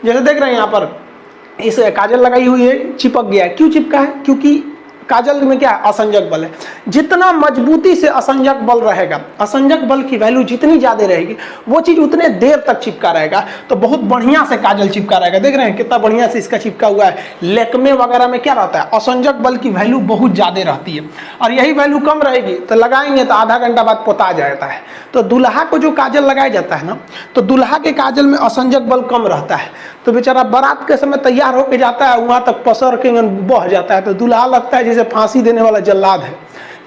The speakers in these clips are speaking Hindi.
जैसे देख रहे हैं यहाँ पर इस काजल लगाई हुई है, चिपक गया है। क्यों चिपका है? क्योंकि काजल में क्या है? असंजक बल है। जितना मजबूती से असंजक बल रहेगा, असंजक बल की वैल्यू जितनी ज्यादा रहेगी, वो चीज उतने देर तक चिपका रहेगा। तो बहुत बढ़िया से काजल चिपका रहेगा। देख रहे हैं कितना बढ़िया से इसका चिपका हुआ है। लेकमे वगैरह में क्या रहता है? असंजक बल की वैल्यू बहुत ज्यादा रहती है, और यही वैल्यू कम रहेगी तो लगाएंगे तो आधा घंटा बाद पोता जाता है। तो दूल्हा को जो काजल लगाया जाता है ना, तो दूल्हा के काजल में असंजक बल कम रहता है, तो बेचारा बारात के समय तैयार होकर जाता है, वहां तक पसर के बह जाता है, तो दूल्हा लगता है जैसे फांसी देने वाला जल्लाद है।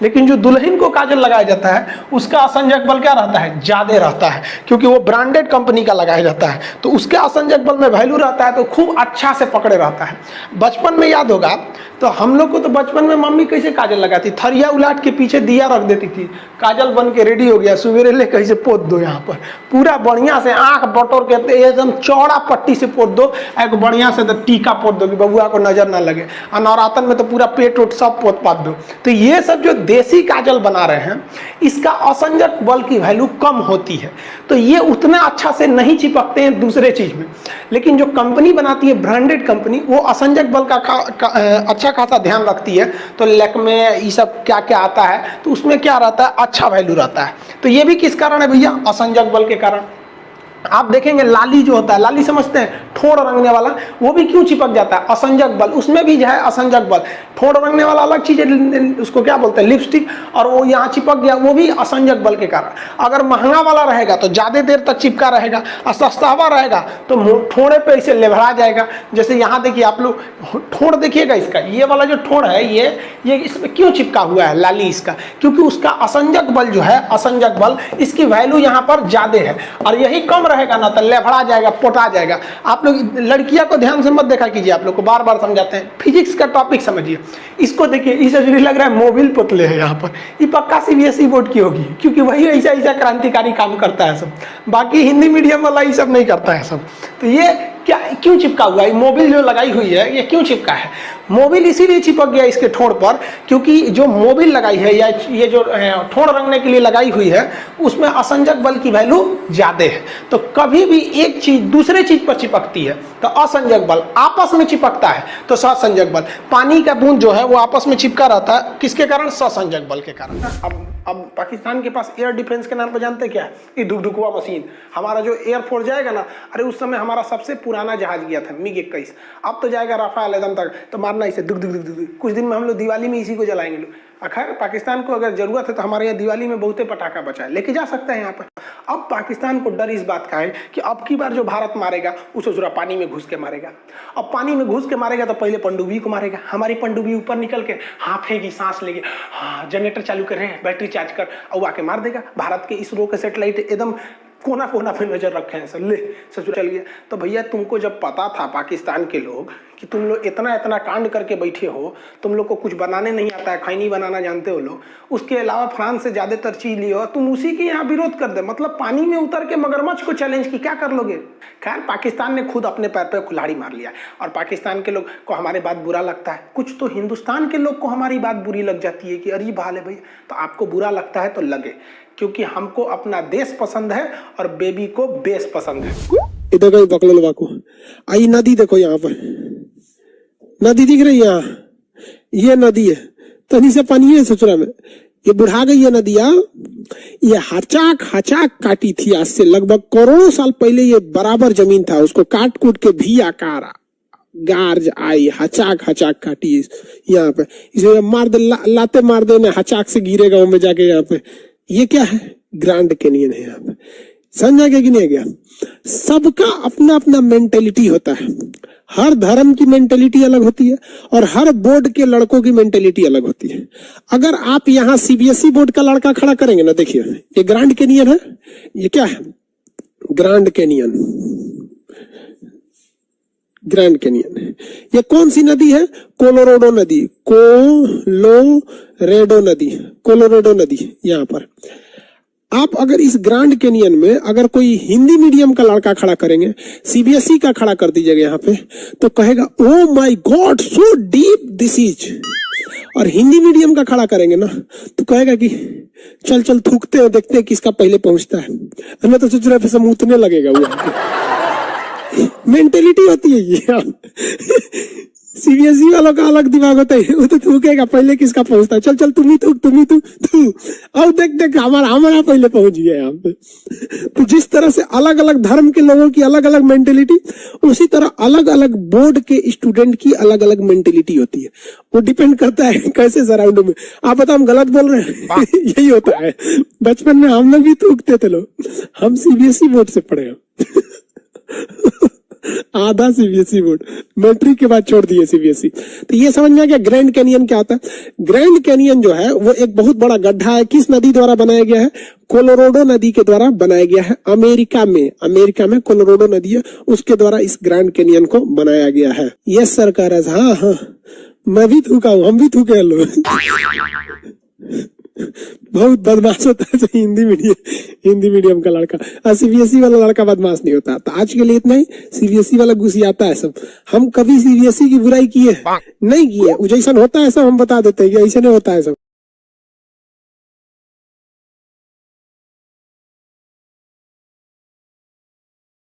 लेकिन जो दुल्हन को काजल लगाया जाता है उसका असंजक बल क्या रहता है? ज्यादा रहता है, क्योंकि वो ब्रांडेड कंपनी का लगाया जाता है, तो उसके असंजक बल में वैल्यू रहता है, तो खूब अच्छा से पकड़े रहता है। बचपन में याद होगा तो हम लोग को तो बचपन में मम्मी कैसे काजल लगाती? थरिया उलाट के पीछे दिया रख देती थी, काजल बन के रेडी हो गया, सवेरे ले कैसे पोत दो, यहाँ पर पूरा बढ़िया से आंख बटोर के एकदम चौड़ा पट्टी से पोत दो, एक बढ़िया से टीका पोत दो कि बबुआ को नजर ना लगे, और नवरातन में तो पूरा पेट उट सब पोत पात दो। तो ये सब जो देसी काजल बना रहे हैं, इसका असंजक बल की वैल्यू कम होती है, तो ये उतना अच्छा से नहीं चिपकते हैं दूसरे चीज में। लेकिन जो कंपनी बनाती है, ब्रांडेड कंपनी, वो असंजक बल का अच्छा खासा ध्यान रखती है। तो लेकमे ये सब क्या क्या आता है, तो उसमें क्या रहता है? अच्छा वैल्यू रहता है। तो ये भी किस कारण है भैया? असंजक बल के कारण। आप देखेंगे लाली जो होता है, लाली समझते हैं, ठोड़ रंगने वाला, वो भी क्यों चिपक जाता है? असंजक बल, उसमें भी जो है असंजक बल। ठोड़ रंगने वाला अलग चीज है, उसको क्या बोलते हैं? लिपस्टिक, और वो यहाँ चिपक गया, वो भी असंजक बल के कारण। अगर महंगा वाला रहेगा तो ज्यादा देर तक चिपका रहेगा, और सस्ता वाला रहेगा तो ठोड़े पे इसे लेभड़ा जाएगा। जैसे यहाँ देखिए आप लोग, ठोड़ देखिएगा इसका, ये वाला जो ठोड़ है, ये इसमें क्यों चिपका हुआ है लाली इसका? क्योंकि उसका असंजक बल जो है, असंजक बल, इसकी वैल्यू यहाँ पर ज्यादा है, और यही कम रहेगा ना तो लेफड़ा जाएगा, पोटा जाएगा। आप लोग लड़कियां को ध्यान से मत देखा कीजिए, आप लोग को बार बार समझाते हैं। फिजिक्स का टॉपिक समझिए, इसको देखिए, इसे लग रहा है मोबिल पुतले है यहाँ पर, ये पक्का सीबीएसई बोर्ड की होगी, क्योंकि वही ऐसा ऐसा क्रांतिकारी काम करता है सब। बाकी हिंदी मीडियम वाला ये सब नहीं करता है सब। तो ये क्या क्यों चिपका हुआ है? मोबिल जो लगाई हुई है, ये क्यों चिपका है? मोबिल इसीलिए चिपक गया इसके ठोड़ पर, क्योंकि जो मोबिल लगाई है, या ये जो ठोड़ रंगने के लिए लगाई हुई है, उसमें असंजक बल की वैल्यू ज्यादा है। तो कभी भी एक चीज दूसरे चीज पर चिपकती है तो असंजक बल, आपस में चिपकता है तो ससंजक बल। पानी का बूंद जो है वो आपस में चिपका रहता है, किसके कारण? ससंजक बल के कारण। अब पाकिस्तान के पास एयर डिफेंस के नाम पर जानते क्या है? ये धुकधुकवा मशीन। हमारा जो एयरफोर्स जाएगा ना, अरे उस समय हमारा सबसे पुराना जहाज गया था MiG-21, अब तो जाएगा राफेल एकदम तक, तो मारना इसे दुक दुक दुक दुक। कुछ दिन में हम लोग दिवाली में इसी को जलाएंगे लोग। खैर पाकिस्तान को अगर जरूरत है तो हमारे यहाँ दिवाली में बहुते पटाखा बचा है, लेके जा सकते हैं यहाँ पर। अब पाकिस्तान को डर इस बात का है कि अब की बार जो भारत मारेगा उसे जरा पानी में घुस के मारेगा। अब पानी में घुस के मारेगा तो पहले पनडुब्बी को मारेगा। हमारी पनडुब्बी ऊपर निकल के हाफेगी, सांस लेगी, हाँ जनरेटर चालू कर रहे हैं, बैटरी चार्ज कर, और आके मार देगा। भारत के इसरो के सेटेलाइट एकदम कोना कोना पे नजर रखे हैं सर, ले ससुर चल गया। तो भैया तुमको जब पता था पाकिस्तान के लोग कि तुम लोग इतना इतना कांड करके बैठे हो, तुम लोग को कुछ बनाने नहीं आता है, खैनी बनाना जानते हो लोग, उसके अलावा फ्रांस से ज्यादातर चीज लिए हो, तुम उसी के यहाँ विरोध कर दे। मतलब पानी में उतर के मगरमच्छ को चैलेंज की, क्या कर लोगे? खैर पाकिस्तान ने खुद अपने पैर पे कुल्हाड़ी मार लिया, और पाकिस्तान के लोग को हमारी बात बुरा लगता है। कुछ तो हिंदुस्तान के लोग को हमारी बात बुरी लग जाती है कि अरे भाल है भैया, तो आपको बुरा लगता है तो लगे, क्योंकि हमको अपना देश पसंद है और बेबी को बेस पसंद है। इधर कहीं पकड़ लो बाकू। आई नदी देखो, यहाँ पर नदी दिख रही है, यहाँ ये नदी है, तनी से पानी है ससुरा में, ये बुढ़ा गई है नदिया। ये हचाक हचाक काटी थी, आज से लगभग करोड़ों साल पहले ये बराबर जमीन था, उसको काट कूट के भी आकार गार्ज आई, हचाक हचाक काटी यहाँ पे, इसे मार दे, लाते मार दे, हचाक से गिरेगा में जाके। यहाँ पे ये क्या है? ग्रैंड कैनियन है। यहाँ पे समझा गया कि नहीं गया? सबका अपना अपना मेंटेलिटी होता है, हर धर्म की मेंटेलिटी अलग होती है, और हर बोर्ड के लड़कों की मेंटेलिटी अलग होती है। अगर आप यहाँ सीबीएसई बोर्ड का लड़का खड़ा करेंगे ना, देखिए ये ग्रैंड कैनियन है, ये क्या है? Grand canyon, grand canyon. ये कौन सी नदी है? कोलोराडो नदी, कोलोरेडो नदी, कोलोराडो नदी। यहाँ पर आप अगर इस ग्रैंड कैनियन में अगर कोई हिंदी मीडियम का लड़का खड़ा करेंगे, सीबीएसई का खड़ा कर दीजिएगा यहाँ पे, तो कहेगा oh my God so deep this is. और हिंदी मीडियम का खड़ा करेंगे ना तो कहेगा कि चल चल थूकते हैं, देखते हैं किसका पहले पहुंचता है। मैं तो सोच रहा था मूतने लगेगा वो। मेंटेलिटी होती है ये। सीबीएसई वालों का अलग दिमाग होता है, वो तो थूकेगा पहले किसका पहुंचता है, चल चल तुम ही थूक तू। अब देख देख हमारा पहले पहुंच गया यहाँ पे। तो जिस तरह से अलग अलग धर्म के लोगों की अलग अलग मेंटेलिटी, उसी तरह अलग अलग बोर्ड के स्टूडेंट की अलग अलग मेंटेलिटी होती है। वो डिपेंड करता है कैसे सराउंड में। आप बताओ हम गलत बोल रहे हैं? यही होता है। बचपन में हम लोग भी थूकते थे लोग, हम सीबीएसई बोर्ड से पढ़े हैं। आधा सीबीएसई बोर्ड, मैट्रिक के बाद छोड़ दिए सीबीएसई। तो ये समझ में आ गया ग्रैंड कैनियन क्या होता है। ग्रैंड कैनियन जो है वो एक बहुत बड़ा गड्ढा है। किस नदी द्वारा बनाया गया है? कोलोराडो नदी के द्वारा बनाया गया है। अमेरिका में कोलोराडो नदी है, उसके द्वारा इस ग्रैंड कैनियन को बनाया गया है। यस सरकार, हाँ मैं भी थूका हूं, हम भी थूके हैं लोग। बहुत बदमाश होता है हिंदी मीडियम का लड़का। सीबीएसई वाला लड़का बदमाश नहीं होता। तो आज के लिए इतना ही। सीबीएसई वाला घुसियाता है सब। हम कभी सीबीएसई की बुराई किए नहीं किए, जैसा होता है सब हम बता देते हैं, ऐसा नहीं होता है सब।